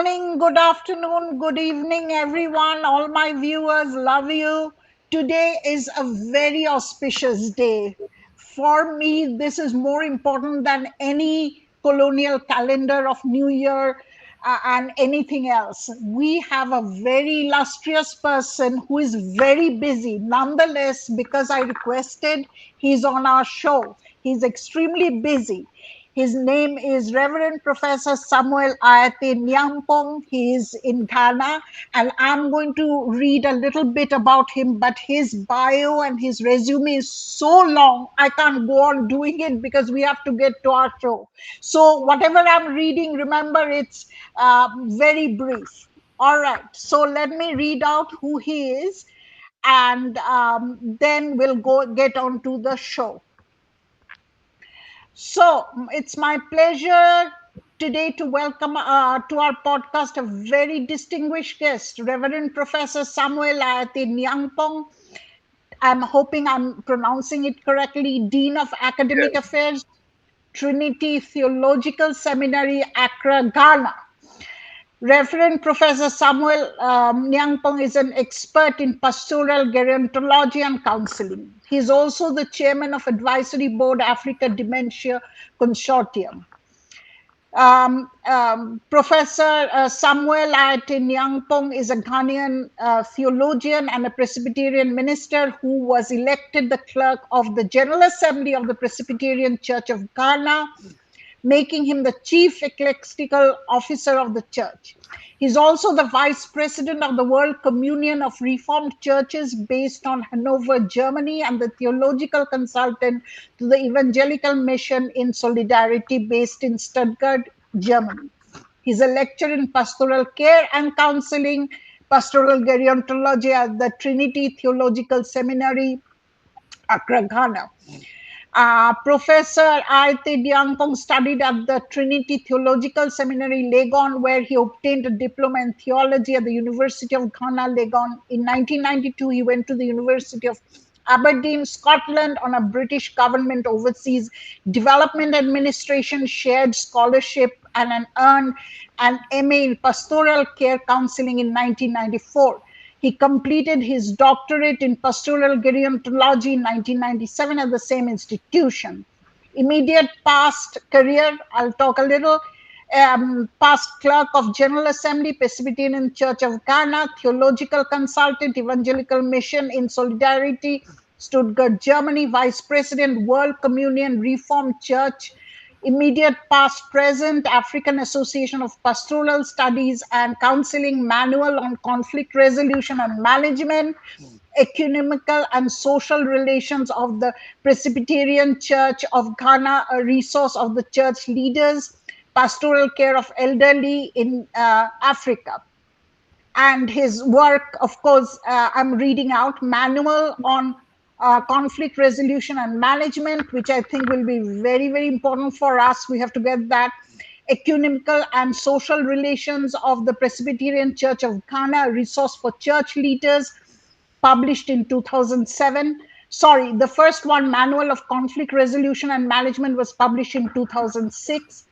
morning, good afternoon, good evening, everyone. All my viewers, love you. Today is a very auspicious day. For me, this is more important than any colonial calendar of New Year and anything else. We have a very illustrious person who is very busy. Nonetheless, because I requested, he's on our show. He's extremely busy. His name is Reverend Professor Samuel Ayete-Nyampong. He is in Ghana, and I'm going to read a little bit about him, but his bio and his resume is so long, I can't go on doing it because we have to get to our show. So, whatever I'm reading, remember it's very brief. All right, so let me read out who he is, and then we'll go get on to the show. So it's my pleasure today to welcome to our podcast a very distinguished guest, Reverend Professor Samuel Ayete-Nyampong. I'm hoping I'm pronouncing it correctly, Dean of Academic Yes. Affairs, Trinity Theological Seminary, Accra, Ghana. Reverend Professor Samuel Nyangpong is an expert in pastoral gerontology and counseling. He is also the chairman of Advisory Board Africa Dementia Consortium. Professor Samuel Ayete-Nyampong is a Ghanaian theologian and a Presbyterian minister who was elected the clerk of the General Assembly of the Presbyterian Church of Ghana, making him the chief ecclesiastical officer of the church. He's also the vice president of the World Communion of Reformed Churches based on Hanover, Germany, and the theological consultant to the Evangelical Mission in Solidarity based in Stuttgart, Germany. He's a lecturer in pastoral care and counseling, pastoral gerontology at the Trinity Theological Seminary, Accra, Ghana. Professor Ayete-Nyampong studied at the Trinity Theological Seminary, Legon, where he obtained a diploma in theology at the University of Ghana, Legon. In 1992, he went to the University of Aberdeen, Scotland, on a British government overseas development administration shared scholarship and earned an MA in pastoral care counseling in 1994. He completed his doctorate in pastoral gerontology in 1997 at the same institution. Immediate past career, I'll talk a little. Past clerk of General Assembly, Presbyterian Church of Ghana, theological consultant, Evangelical Mission in Solidarity, Stuttgart, Germany, vice president, World Communion Reformed Church, immediate past present African Association of Pastoral Studies and Counseling Manual on Conflict Resolution and Management, Economical and Social Relations of the Presbyterian Church of Ghana, a resource of the church leaders, pastoral care of elderly in Africa. And his work, of course, I'm reading out Manual on Conflict Resolution and Management, which I think will be very, very important for us. We have to get that. Ecumenical and Social Relations of the Presbyterian Church of Ghana, a resource for church leaders, published in 2007. Sorry, the first one, Manual of Conflict Resolution and Management, was published in 2006.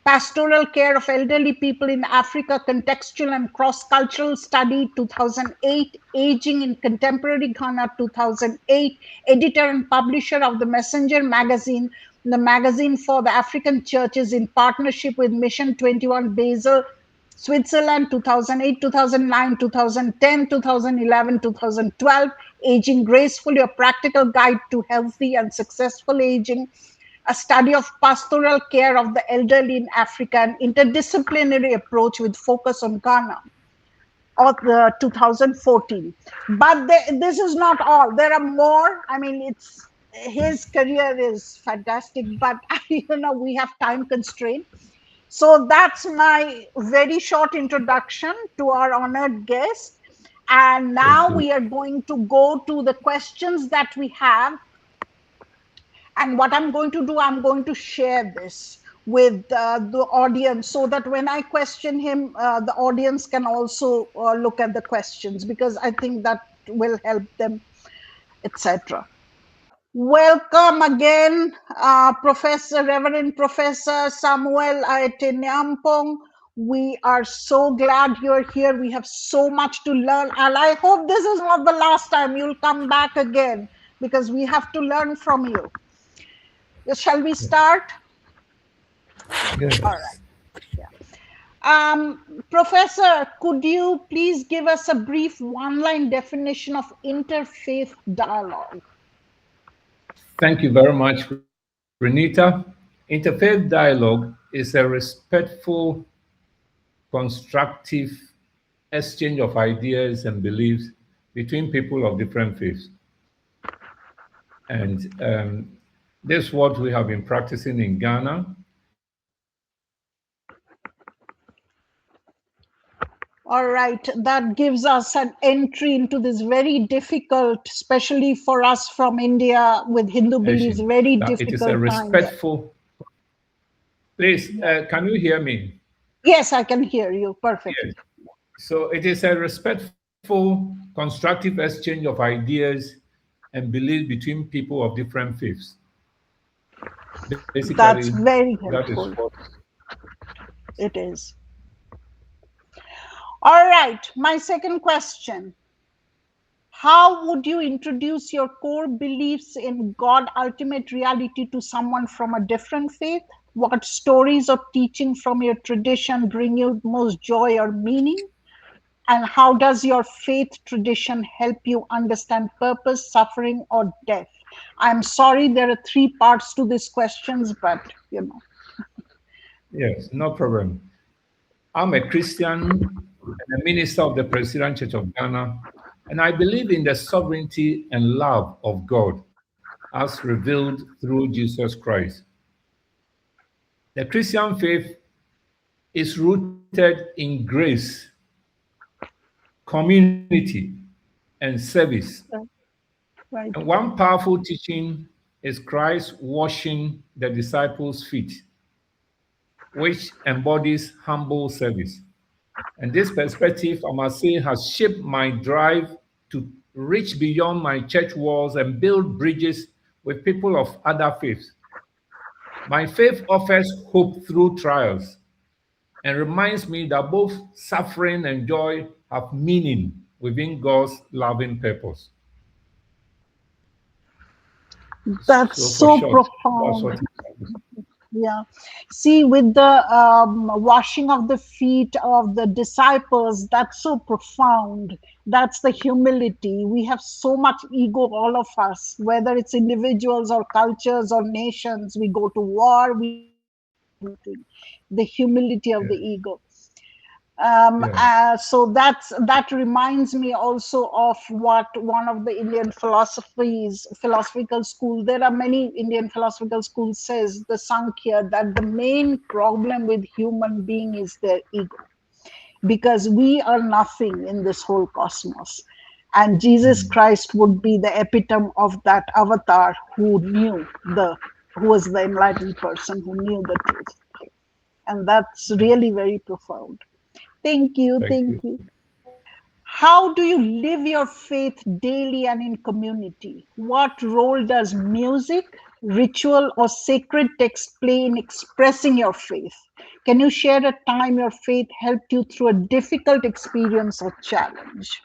Pastoral Care of Elderly People in Africa, Contextual and Cross-Cultural Study, 2008, Aging in Contemporary Ghana, 2008, editor and publisher of the Messenger magazine, the magazine for the African churches in partnership with Mission 21 Basel, Switzerland, 2008, 2009, 2010, 2011, 2012, Aging Gracefully, a practical guide to healthy and successful aging, a study of pastoral care of the elderly in Africa, an interdisciplinary approach with focus on Ghana, of the 2014. But this is not all. There are more. I mean, it's his career is fantastic, but we have time constraint. So that's my very short introduction to our honored guest. And Thank now you. we are going to go to the questions that we have. And what I'm going to do, I'm going to share this with the audience so that when I question him, the audience can also look at the questions because I think that will help them, etc. Welcome again, Professor, Reverend Professor Samuel Ayete-Nyampong. We are so glad you're here. We have so much to learn. And I hope this is not the last time. You'll come back again because we have to learn from you. Shall we start? Yes. All right. Yeah. Professor, could you please give us a brief one-line definition of interfaith dialogue? Thank you very much, Renita. Interfaith dialogue is a respectful, constructive exchange of ideas and beliefs between people of different faiths. And this is what we have been practicing in Ghana. All right, that gives us an entry into this very difficult, especially for us from India with Hindu beliefs, very That it is a difficult time. Yeah. respectful. Please, can you hear me? Yes, I can hear you Yes. perfectly. So it is a respectful, constructive exchange of ideas and beliefs between people of different faiths. That's Basically, very that is helpful. what. It is. All right, my second question. How would you introduce your core beliefs in God, ultimate reality, to someone from a different faith? What stories or teaching from your tradition bring you most joy or meaning? And how does your faith tradition help you understand purpose, suffering, or death? I'm sorry, there are three parts to these questions, but you know. Yes, no problem. I'm a Christian and a minister of the Presbyterian Church of Ghana, and I believe in the sovereignty and love of God as revealed through Jesus Christ. The Christian faith is rooted in grace, community, and service. Right. And one powerful teaching is Christ washing the disciples' feet, which embodies humble service. And this perspective, I must say, has shaped my drive to reach beyond my church walls and build bridges with people of other faiths. My faith offers hope through trials and reminds me that both suffering and joy have meaning within God's loving purpose. That's So, for so short, that's profound. what it is. Yeah. See, with the washing of the feet of the disciples, that's so profound. That's the humility. We have so much ego, all of us, whether it's individuals or cultures or nations. We go to war, we everything. The humility of the Yes, ego. yes, So that reminds me also of what one of the Indian philosophical school. There are many Indian philosophical schools says the Sankhya that the main problem with human being is their ego, because we are nothing in this whole cosmos, and Jesus mm, Christ would be the epitome of that avatar who was the enlightened person who knew the truth, and that's really very profound. Thank you. thank Thank you. you. How do you live your faith daily and in community? What role does music, ritual, or sacred text play in expressing your faith? Can you share a time your faith helped you through a difficult experience or challenge?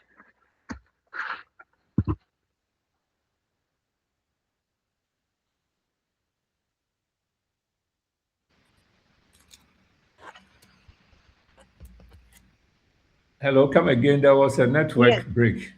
Hello, come again. There was a Yes. network break.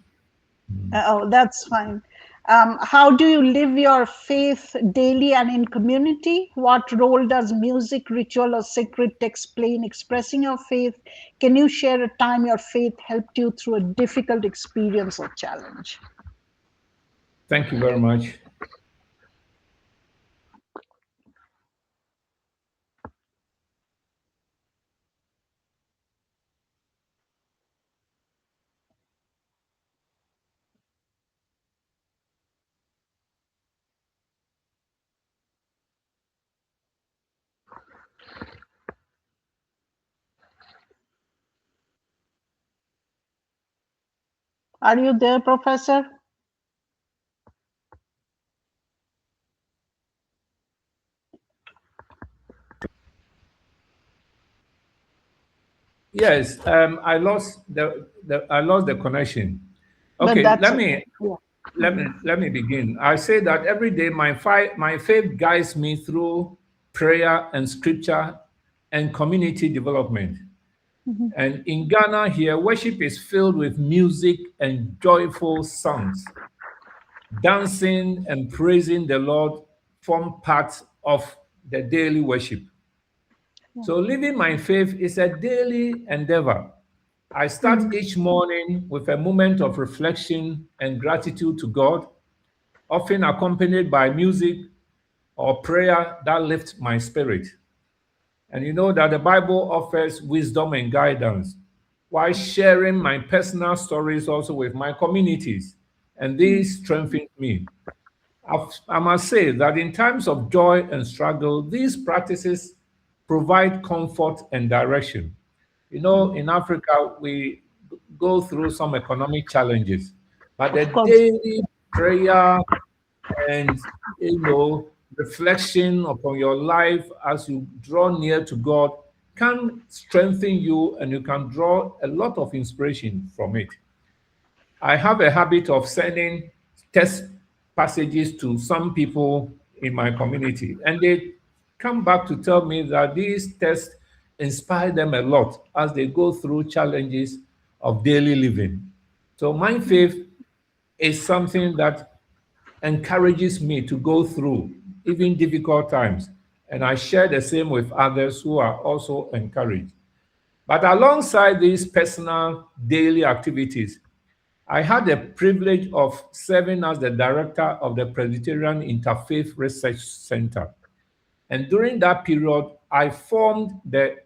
Oh, that's fine. How do you live your faith daily and in community? What role does music, ritual, or sacred text play in expressing your faith? Can you share a time your faith helped you through a difficult experience or challenge? Thank you very much. Are you there, Professor? Yes, I lost the connection. But Okay, that's okay. Yeah. let me begin. I say that every day my faith guides me through prayer and scripture and community development. And in Ghana here, worship is filled with music and joyful songs. Dancing and praising the Lord form part of the daily worship. So living my faith is a daily endeavor. I start each morning with a moment of reflection and gratitude to God, often accompanied by music or prayer that lifts my spirit. And you know that the Bible offers wisdom and guidance while sharing my personal stories also with my communities. And these strengthen me. I must say that in times of joy and struggle, these practices provide comfort and direction. You know, in Africa, we go through some economic challenges, but the Of course. daily prayer and reflection upon your life as you draw near to God can strengthen you, and you can draw a lot of inspiration from it. I have a habit of sending text passages to some people in my community, and they come back to tell me that these texts inspire them a lot as they go through challenges of daily living. So, my faith is something that encourages me to go through even difficult times, and I share the same with others who are also encouraged. But alongside these personal daily activities, I had the privilege of serving as the director of the Presbyterian Interfaith Research Center. And during that period, I formed the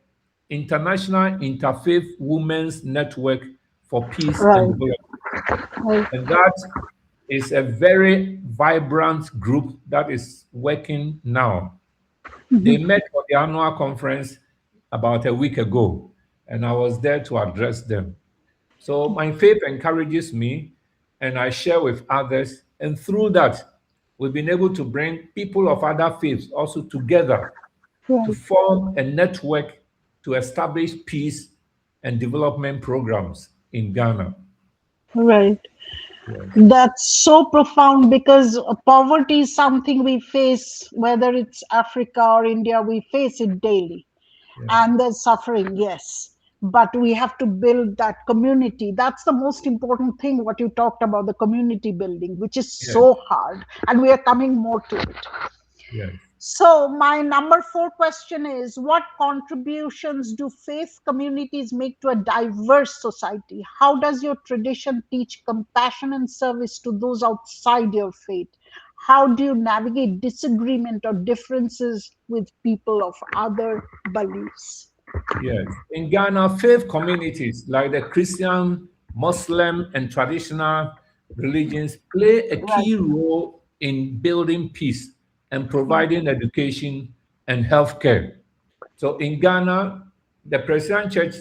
International Interfaith Women's Network for Peace and Right. Development. Right. And that is a very vibrant group that is working now. They met for the annual conference about a week ago, and I was there to address them. So my faith encourages me, and I share with others. And through that, we've been able to bring people of other faiths also together to Right. form a network to establish peace and development programs in Ghana. Right. Yes, That's so profound because poverty is something we face, whether it's Africa or India, we face it daily. yes, And there's suffering, yes. But we have to build that community. That's the most important thing, what you talked about, the community building, which is yes, so hard. And we are coming more to it. yes. So, my number 4 question is, what contributions do faith communities make to a diverse society? How does your tradition teach compassion and service to those outside your faith? How do you navigate disagreement or differences with people of other beliefs? Yes. In Ghana, faith communities like the Christian, Muslim, and traditional religions play a Right. key role in building peace and providing education and healthcare. So in Ghana, the Presbyterian Church,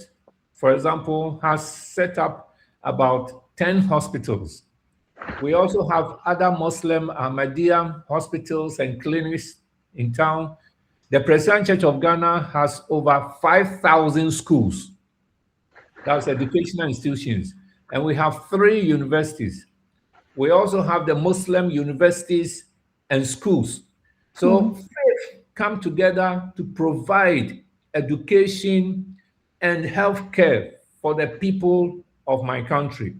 for example, has set up about 10 hospitals. We also have other Muslim Ahmadiyya hospitals and clinics in town. The Presbyterian Church of Ghana has over 5,000 schools. That's educational institutions. And we have 3 universities. We also have the Muslim universities and schools. So faith come together to provide education and healthcare for the people of my country.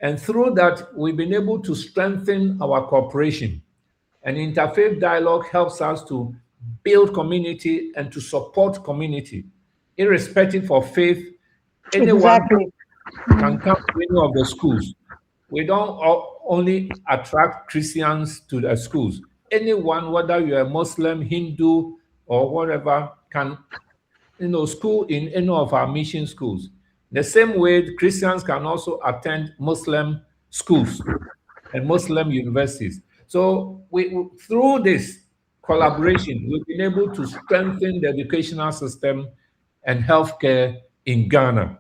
And through that, we've been able to strengthen our cooperation. And interfaith dialogue helps us to build community and to support community. Irrespective of faith, anyone Exactly. can come to any of the schools. We don't only attract Christians to the schools. Anyone, whether you're a Muslim, Hindu, or whatever, can school in any of our mission schools. The same way Christians can also attend Muslim schools and Muslim universities. So through this collaboration, we've been able to strengthen the educational system and healthcare in Ghana.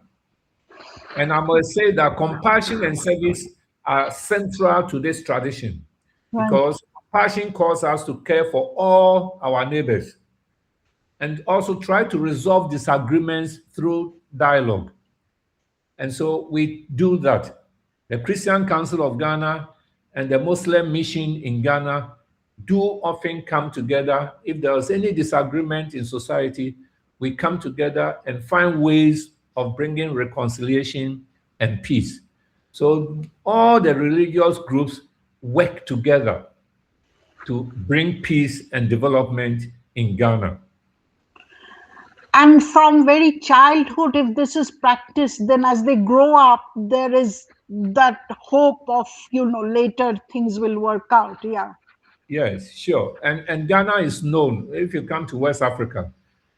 And I must say that compassion and service are central to this tradition Right. because compassion calls us to care for all our neighbors. and also try to resolve disagreements through dialogue. And so we do that. The Christian Council of Ghana and the Muslim Mission in Ghana do often come together. If there is any disagreement in society, we come together and find ways of bringing reconciliation and peace. So all the religious groups work together to bring peace and development in Ghana. And from very childhood, if this is practiced, then as they grow up, there is that hope of, later things will work out. Yeah. Yes, sure. And Ghana is known, if you come to West Africa,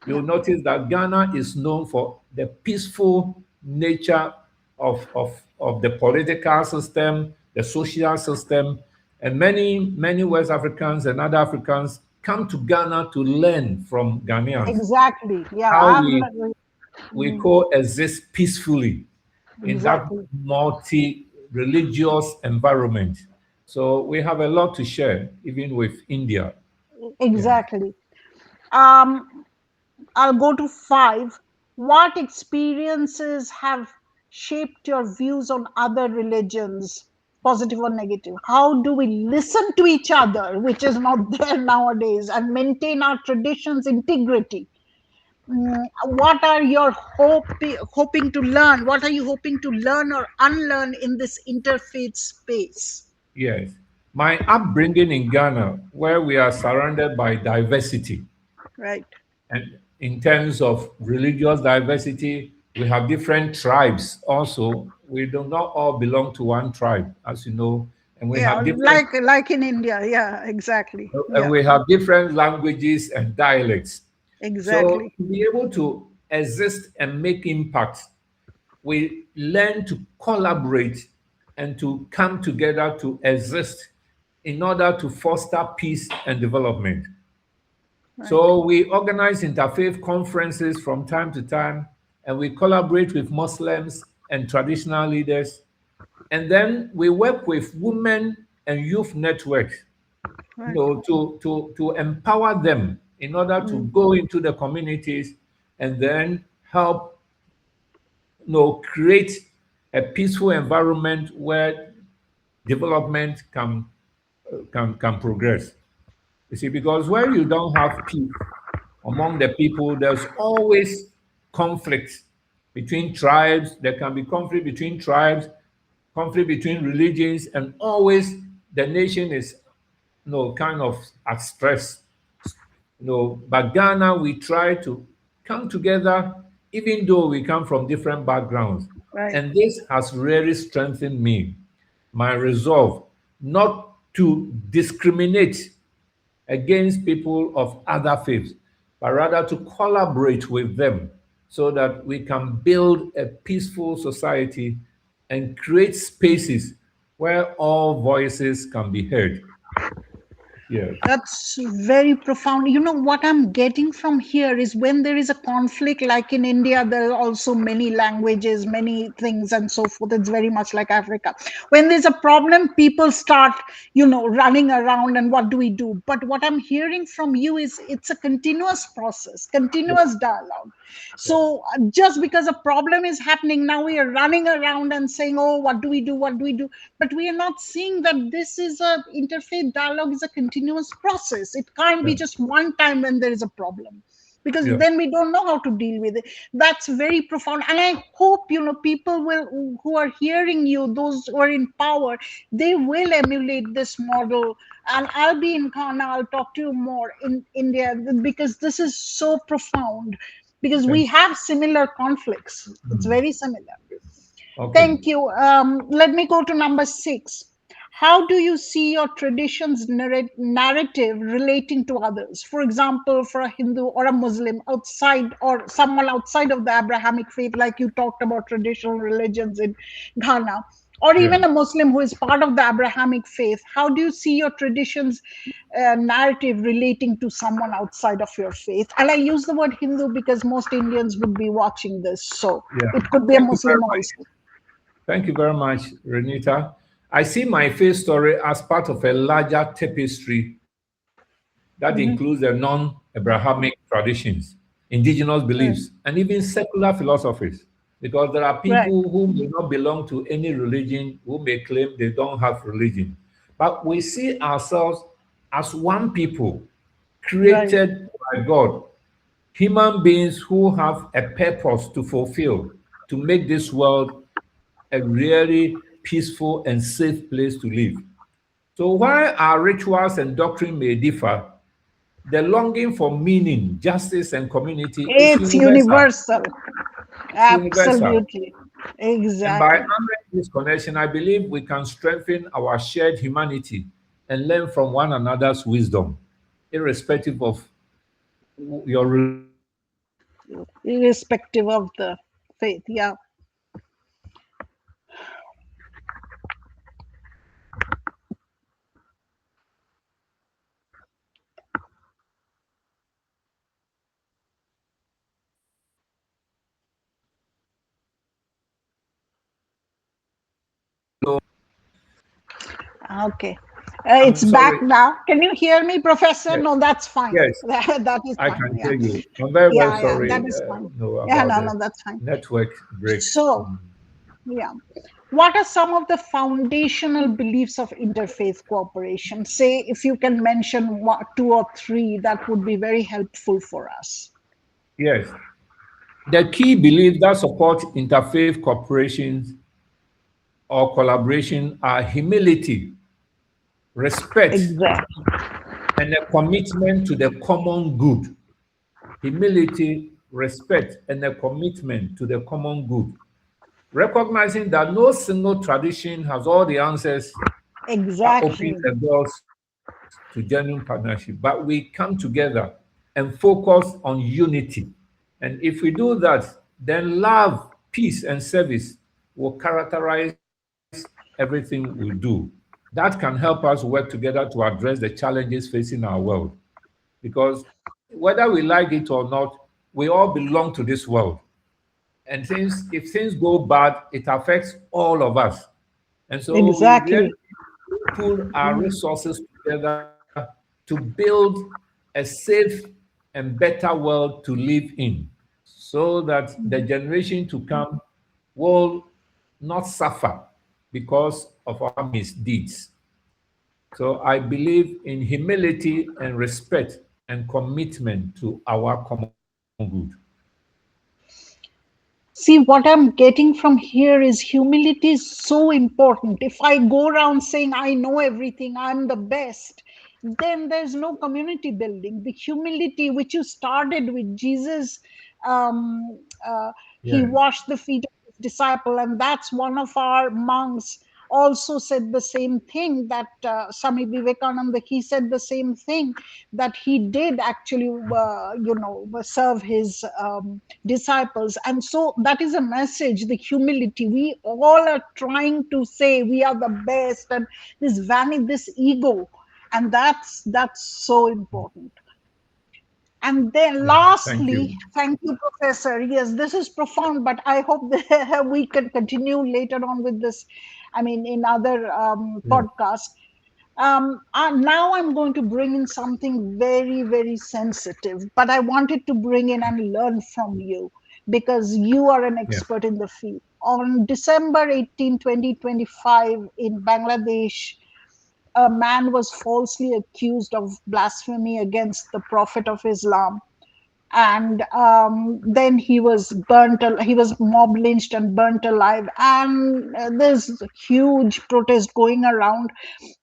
you'll notice that Ghana is known for the peaceful nature of the political system, the social system, and many West Africans and other Africans come to Ghana to learn from Ghanaians Exactly. Yeah. how we coexist peacefully in that Exactly. multi-religious environment. So we have a lot to share, even with India. Exactly. I'll go to 5. What experiences have shaped your views on other religions, positive or negative? How do we listen to each other, which is not there nowadays, and maintain our traditions' integrity? What are you hoping to learn? What are you hoping to learn or unlearn in this interfaith space? Yes. My upbringing in Ghana, where we are surrounded by diversity, Right. and in terms of religious diversity, we have different tribes also. We do not all belong to one tribe, as you know, and we Yeah, have different like in India. Yeah, exactly. and Yeah, we have different languages and dialects. So exactly. to be able to exist and make impact, we learn to collaborate and to come together to exist in order to foster peace and development. Right. So we organize interfaith conferences from time to time, and we collaborate with Muslims and traditional leaders. And then we work with women and youth networks, Right. to empower them in order to go into the communities and then help, create a peaceful environment where development can progress. You see, because where you don't have peace among the people, there's always conflict between tribes. There can be conflict between tribes, conflict between religions, and always the nation is, kind of at stress. But Ghana, we try to come together, even though we come from different backgrounds. Right. And this has really strengthened me, my resolve not to discriminate against people of other faiths, but rather to collaborate with them so that we can build a peaceful society and create spaces where all voices can be heard. Yes. That's very profound. What I'm getting from here is when there is a conflict, like in India, there are also many languages, many things, and so forth. It's very much like Africa. When there's a problem, people start, running around and what do we do? But what I'm hearing from you is it's a continuous process, continuous dialogue. So just because a problem is happening, now we are running around and saying, oh, what do we do? What do we do? But we are not seeing that this is a interfaith dialogue is a continuous process. It can't be Yeah. just one time when there is a problem, because Yeah. then we don't know how to deal with it. That's very profound, and I hope people who are hearing you, those who are in power, they will emulate this model. And I'll be in Ghana, I'll talk to you more in India, because this is so profound, because we Thank have similar conflicts. It's very similar. Okay. Thank you. Let me go to number 6. How do you see your tradition's narrative relating to others? For example, for a Hindu or a Muslim outside, or someone outside of the Abrahamic faith, like you talked about traditional religions in Ghana, or Yeah. even a Muslim who is part of the Abrahamic faith, how do you see your tradition's narrative relating to someone outside of your faith? And I use the word Hindu because most Indians would be watching this, so Yeah. it could be a Thank you very Muslim much. also. Thank you very much, Renita. I see my faith story as part of a larger tapestry that includes the non Abrahamic traditions, indigenous beliefs, and even secular philosophies. Because there are Right. people who may not belong to any religion who may claim they don't have religion. But we see ourselves as one people Right. created by God, human beings who have a purpose to fulfill, to make this world a really peaceful and safe place to live. So while our rituals and doctrine may differ, the longing for meaning, justice, and community is It's universal. universal. It's universal. Absolutely. And by Exactly. honoring this connection, I believe we can strengthen our shared humanity and learn from one another's wisdom, irrespective of your religion. Irrespective of the faith. Yeah. Okay. It's I'm back sorry. now. Can you hear me, Professor? Yes, No, that's fine. yes, That is I fine. can Yeah. hear you. I'm very, very Yeah, yeah, that sorry is fine. Yeah, about no, the no, that's fine. network breaks. So, yeah. What are some of the foundational beliefs of interfaith cooperation? Say, if you can mention two or three, that would be very helpful for us. Yes. The key beliefs that support interfaith corporations or collaboration are humility, respect, Exactly. and a commitment to the common good. Humility, respect, and a commitment to the common good. Recognizing that no single tradition has all the answers that open Exactly. the doors to genuine partnership, but we come together and focus on unity. And if we do that, then love, peace, and service will characterize everything we do. That can help us work together to address the challenges facing our world. Because whether we like it or not, we all belong to this world. And if things go bad, it affects all of us. And so we Exactly. really pool our resources together to build a safe and better world to live in so that the generation to come will not suffer because of our misdeeds. So I believe in humility and respect and commitment to our common good. See, what I'm getting from here is humility is so important. If I go around saying I know everything, I'm the best, then there's no community building. The humility which you started with Jesus, um, he Yes. washed the feet of his disciple, and that's one of our monks also said the same thing, that Swami Vivekananda, he said the same thing, that he did actually serve his disciples. And so that is a message, the humility. We all are trying to say we are the best, and this vanity, this ego, and that's so important. And then Yeah. Thank lastly, you. thank you, Professor. Yes, this is profound, but I hope that we can continue later on with this. I mean, in other Yeah. podcasts. Now I'm going to bring in something very, very sensitive, but I wanted to bring in and learn from you because you are an Yeah. expert in the field. On December 18, 2025, in Bangladesh, a man was falsely accused of blasphemy against the Prophet of Islam, and then he was he was mob lynched and burnt alive, and there's huge protest going around.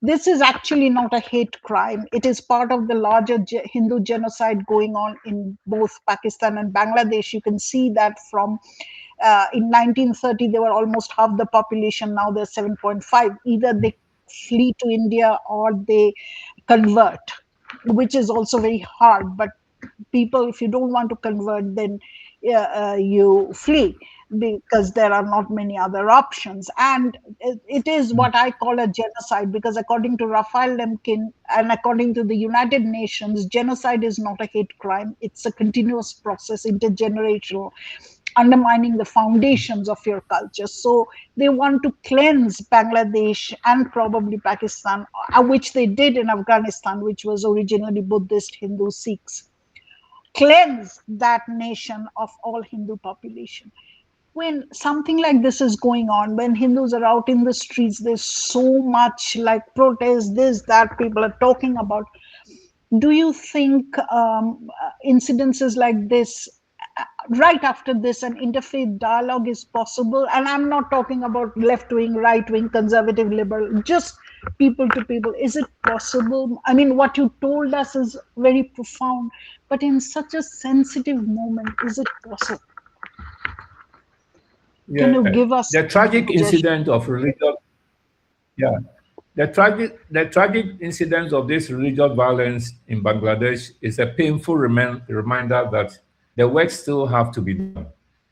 This is actually not a hate crime. It is part of the larger Hindu genocide going on in both Pakistan and Bangladesh. You can see that from in 1930 they were almost half the population. Now they're 7.5. Either they flee to India or they convert, which is also very hard. But people, if you don't want to convert, then you flee, because there are not many other options. And it is what I call a genocide, because according to Raphael Lemkin and according to the United Nations, genocide is not a hate crime. It's a continuous process, intergenerational, undermining the foundations of your culture. So they want to cleanse Bangladesh and probably Pakistan, which they did in Afghanistan, which was originally Buddhist, Hindu, Sikhs. cleanse that nation of all Hindu population. When something like this is going on, when Hindus are out in the streets, there's so much like protest, this, that people are talking about. Do you think incidences like this, right after this, an interfaith dialogue is possible? And I'm not talking about left wing, right wing, conservative, liberal, just people to people. Is it possible? I mean, what you told us is very profound, but in such a sensitive moment, is it possible? Can you give us the tragic suggestion? incident of religious, yeah, the tragic incident of this religious violence in Bangladesh is a painful reminder that the work still have to be done,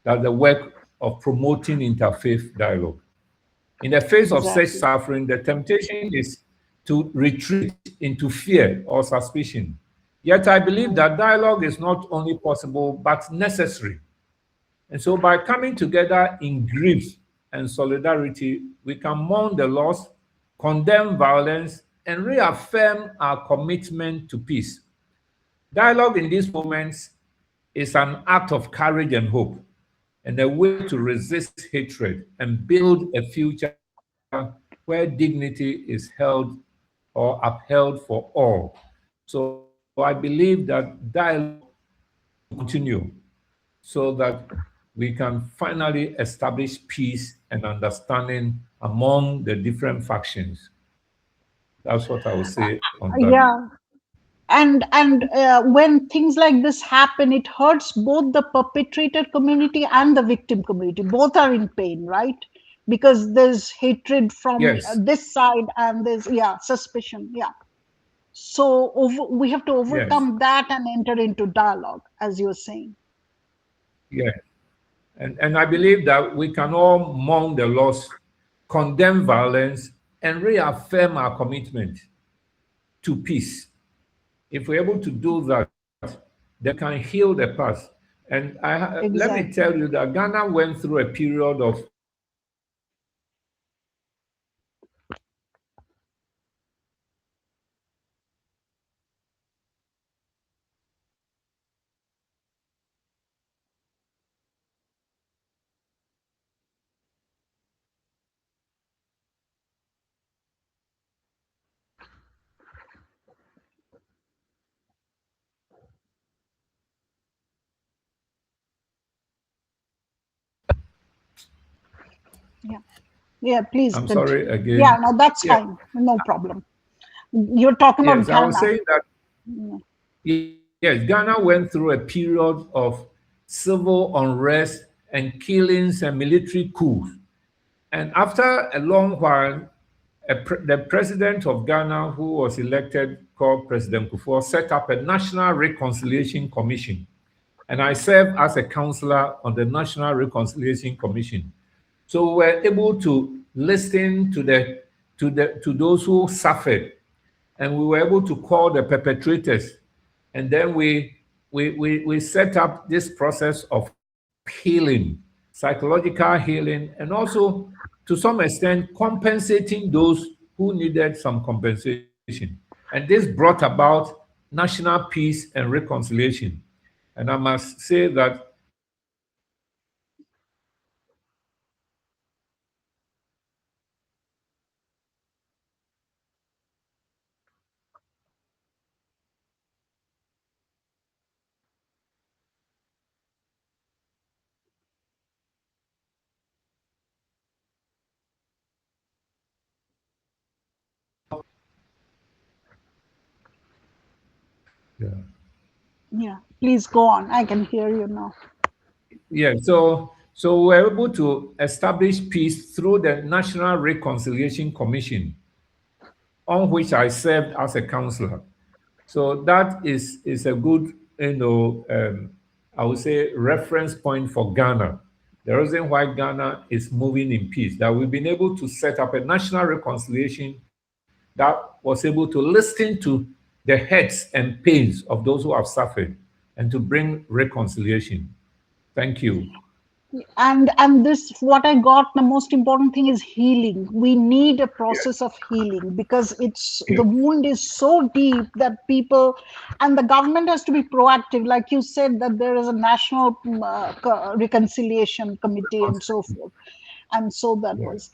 that the work of promoting interfaith dialogue. In the face of such Exactly. suffering, the temptation is to retreat into fear or suspicion. Yet I believe that dialogue is not only possible, but necessary. And so by coming together in grief and solidarity, we can mourn the loss, condemn violence, and reaffirm our commitment to peace. Dialogue in these moments is an act of courage and hope, and a way to resist hatred and build a future where dignity is held or upheld for all. So I believe that dialogue will continue so that we can finally establish peace and understanding among the different factions. That's what I would say on that. Yeah. And when things like this happen, it hurts both the perpetrator community and the victim community. Both are in pain, right? Because there's hatred from Yes, this side, and there's, yeah, suspicion. Yeah. So we have to yes, overcome that and enter into dialogue, as you're saying. yes. And I believe that we can all mourn the loss, condemn violence, and reaffirm our commitment to peace. If we're able to do that, then we can heal the past. And let me Exactly. tell you that Ghana went through a period of Yeah. Yeah. Please I'm sorry continue. Yeah. again. No, that's Yeah, fine. No problem. You're talking about yes, I was Ghana. saying that Yeah. yes, Ghana went through a period of civil unrest and killings and military coups. And after a long while, the president of Ghana, who was elected, called President Kufuor, set up a National Reconciliation Commission. And I served as a counselor on the National Reconciliation Commission. So we were able to listen to those who suffered, and we were able to call the perpetrators. And then we set up this process of healing, psychological healing, and also to some extent compensating those who needed some compensation. And this brought about national peace and reconciliation. And I must say that yeah. Yeah. Please go on. I can hear you now. Yeah, so we're able to establish peace through the National Reconciliation Commission, on which I served as a counselor. So that is a good, I would say, reference point for Ghana. The reason why Ghana is moving in peace, that we've been able to set up a national reconciliation that was able to listen to the hurts and pains of those who have suffered and to bring reconciliation. Thank you. And this, what I got, the most important thing is healing. We need a Yes. process of healing, because it's, Yes. the wound is so deep that people, and the government has to be proactive, like you said, that there is a national reconciliation committee and so forth. And so that Yes. was,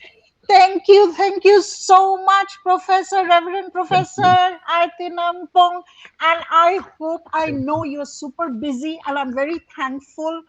thank you so much, Professor, Reverend Thank Professor you. Ayete-Nyampong. And I hope, I Thank know you. you're super busy, and I'm very thankful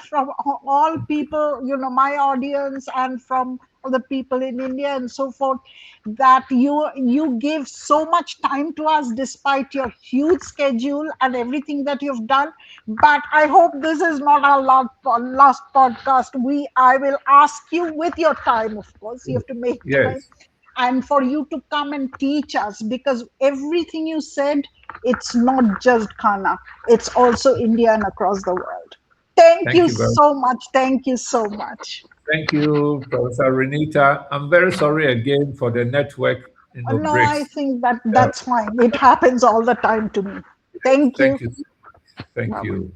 from all people, my audience, and from other people in India and so forth, that you give so much time to us despite your huge schedule and everything that you've done. But I hope this is not our last podcast. I will ask you with your time, of course. You have to make time, Yes. and for you to come and teach us, because everything you said, it's not just Ghana, it's also India and across the world. Thank Thank you you very much. so much. Thank you so much. Thank you, Professor Renita. I'm very sorry again for the network, No, I breaks. think that Uh, that's fine. It happens all the time to me. Thank you. Thank you. Thank Bye. you.